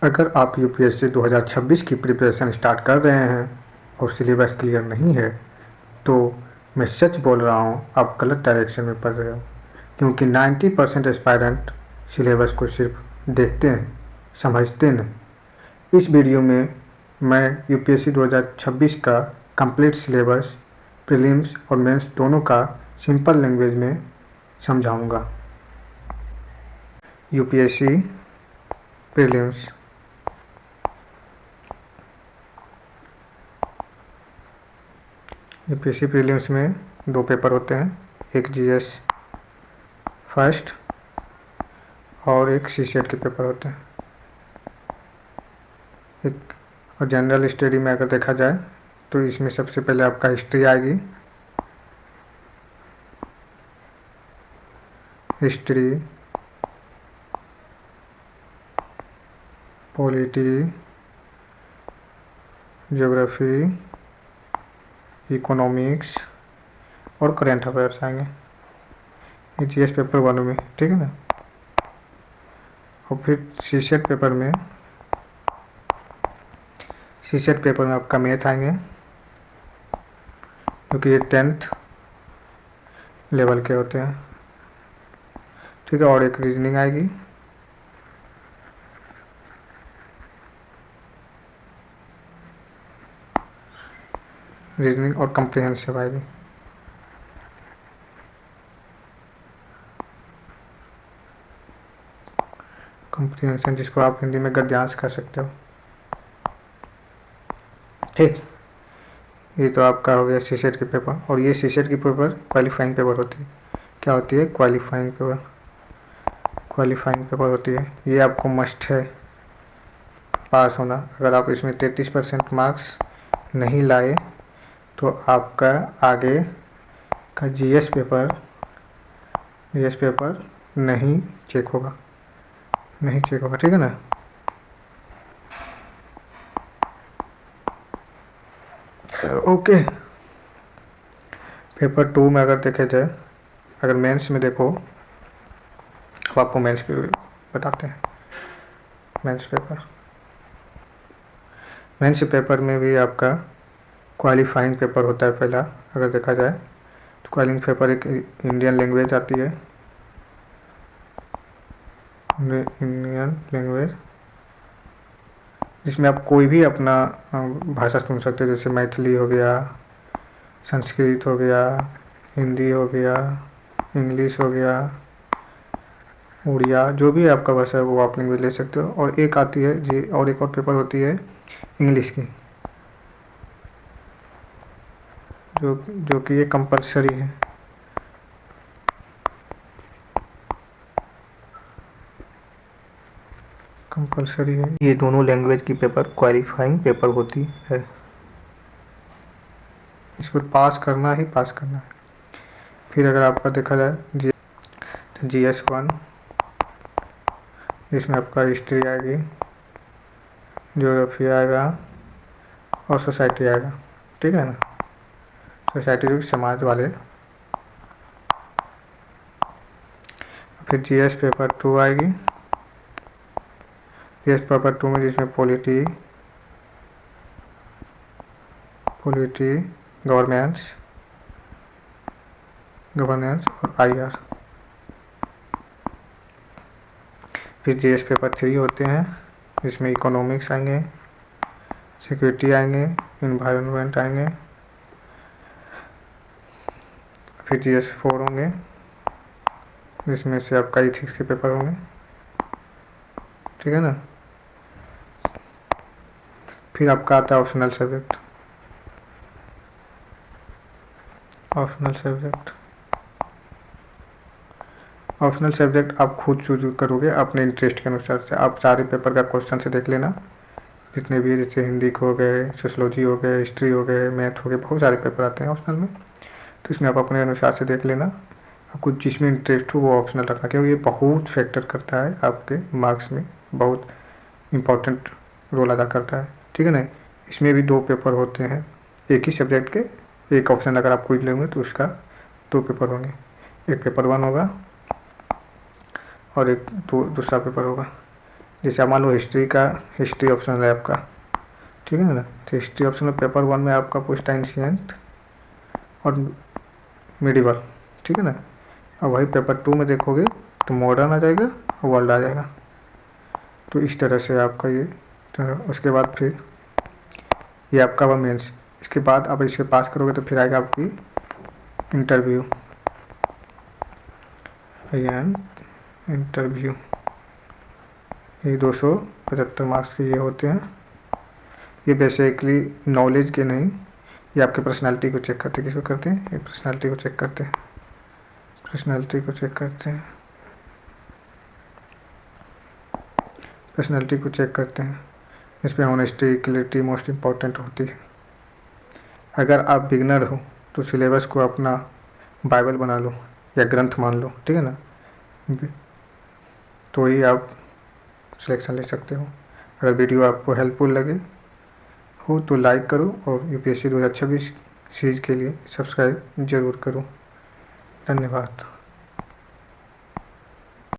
अगर आप यूपीएससी 2026 की प्रिपरेशन स्टार्ट कर रहे हैं और सिलेबस क्लियर नहीं है तो मैं सच बोल रहा हूँ, आप गलत डायरेक्शन में पढ़ रहे हो। क्योंकि 90% एस्पायरेंट सिलेबस को सिर्फ देखते हैं, समझते नहीं। इस वीडियो में मैं यूपीएससी 2026 का कंप्लीट सिलेबस, प्रीलिम्स और मेंस दोनों का सिंपल लैंग्वेज में समझाऊंगा। UPSC prelims. यूपीएससी प्रीलिम्स में 2 पेपर होते हैं, एक जीएस फर्स्ट और एक सीसेट के पेपर होते हैं। एक और जनरल स्टडी में अगर देखा जाए तो इसमें सबसे पहले आपका हिस्ट्री आएगी, हिस्ट्री, पॉलिटी, ज्योग्राफी, इकोनॉमिक्स और करंट अफेयर्स आएंगे। ये जीएस पेपर 1 में, ठीक है ना। और फिर सीसेट पेपर में आपका मैथ आएंगे, क्योंकि ये 10th लेवल के होते हैं, ठीक है। और एक रीजनिंग आएगी, रीजनिंग और कम्प्रिहेंसिव आएगी। कम्प्रिहेंशन जिसको आप हिंदी में गद्यांश कह सकते हो, ठीक। ये तो आपका हो गया सीसेट के पेपर। और ये सीसेट की पेपर क्वालिफाइंग पेपर होती है। क्या होती है? Qualifying paper. क्वालिफाइंग पेपर होती है, ये आपको मस्ट है पास होना। अगर आप इसमें 33% मार्क्स नहीं लाए तो आपका आगे का जीएस पेपर नहीं चेक होगा, ठीक है ना। ओके। पेपर 2 में अगर देखे जाए, अगर मेंस में देखो, अब आपको मेंस पे बताते हैं। मेंस पेपर में भी आपका क्वालिफाइंग पेपर होता है पहला। अगर देखा जाए तो क्वालिफाइंग पेपर एक इंडियन लैंग्वेज आती है, इंडियन लैंग्वेज, जिसमें आप कोई भी अपना भाषा सुन सकते हो। जैसे मैथिली हो गया, संस्कृत हो गया, हिंदी हो गया, इंग्लिश हो गया, उड़िया, जो भी आपका भाषा है वो आप लैंग्वेज ले सकते हो। और एक आती है जी, और एक और पेपर होती है इंग्लिश की, जो कि ये कंपलसरी है। ये दोनों लैंग्वेज की पेपर क्वालिफाइंग पेपर होती है। इसको पास करना है। फिर अगर आपका देखा जाए जीएस 1, जिसमें आपका हिस्ट्री आएगी, ज्योग्राफी आएगा और सोसाइटी आएगा, ठीक है ना। सोसाइटी जो समाज वाले। फिर जीएस पेपर 2 आएगी, जीएस पेपर 2 में जिसमें पॉलिटी, गवर्नेंस और आईआर। फिर जीएस पेपर 3 होते हैं, जिसमें इकोनॉमिक्स आएंगे, सिक्योरिटी आएंगे, इन्वायरमेंट आएंगे। फिर जीएस 4 होंगे, जिसमें से आपका इथिक्स के पेपर होंगे, ठीक है ना। फिर आपका आता है ऑप्शनल सब्जेक्ट आप खुद चूज करोगे अपने इंटरेस्ट के अनुसार से। आप सारे पेपर का क्वेश्चन से देख लेना, जितने भी, जैसे हिंदी हो गए, सोशलॉजी हो गए, हिस्ट्री हो गए, मैथ हो गए, बहुत सारे पेपर आते हैं ऑप्शनल में। तो इसमें आप अपने अनुसार से देख लेना, आपको जिसमें इंटरेस्ट हो वो ऑप्शनल रखना, क्योंकि ये बहुत फैक्टर करता है आपके मार्क्स में, बहुत इम्पोर्टेंट रोल अदा करता है, ठीक है ना। इसमें भी 2 पेपर होते हैं एक ही सब्जेक्ट के। एक ऑप्शन अगर आप कोई लेंगे तो उसका 2 पेपर होंगे, एक पेपर 1 होगा और एक दूसरा पेपर होगा, जैसे मान लो हिस्ट्री का, हिस्ट्री ऑप्शन है आपका, ठीक है ना। तो हिस्ट्री ऑप्शन में पेपर 1 में आपका पूछता है एंशिएंट और मिडिवल, ठीक है ना। अब वही पेपर 2 में देखोगे तो मॉडर्न आ जाएगा और वर्ल्ड आ जाएगा। तो इस तरह से आपका ये, तो उसके बाद फिर ये आपका हुआ मेंस। इसके बाद आप इसे पास करोगे तो फिर आएगा आपकी इंटरव्यू, इंटरव्यू। ये 275 मार्क्स के ये होते हैं। ये बेसिकली नॉलेज के नहीं, ये आपके पर्सनालिटी को चेक करते हैं। किसको करते हैं? ये पर्सनालिटी को चेक करते हैं, पर्सनालिटी को चेक करते हैं, पर्सनालिटी को चेक करते हैं। इसमें ऑनेस्टी, क्लैरिटी मोस्ट इम्पॉर्टेंट होती है। अगर आप बिगनर हो तो सिलेबस को अपना बाइबल बना लो या ग्रंथ मान लो, ठीक है ना। तो ही आप सिलेक्शन ले सकते हो। अगर वीडियो आपको हेल्पफुल लगे हो तो लाइक करो और यूपीएससी 2026 सीरीज के लिए सब्सक्राइब जरूर करो। धन्यवाद।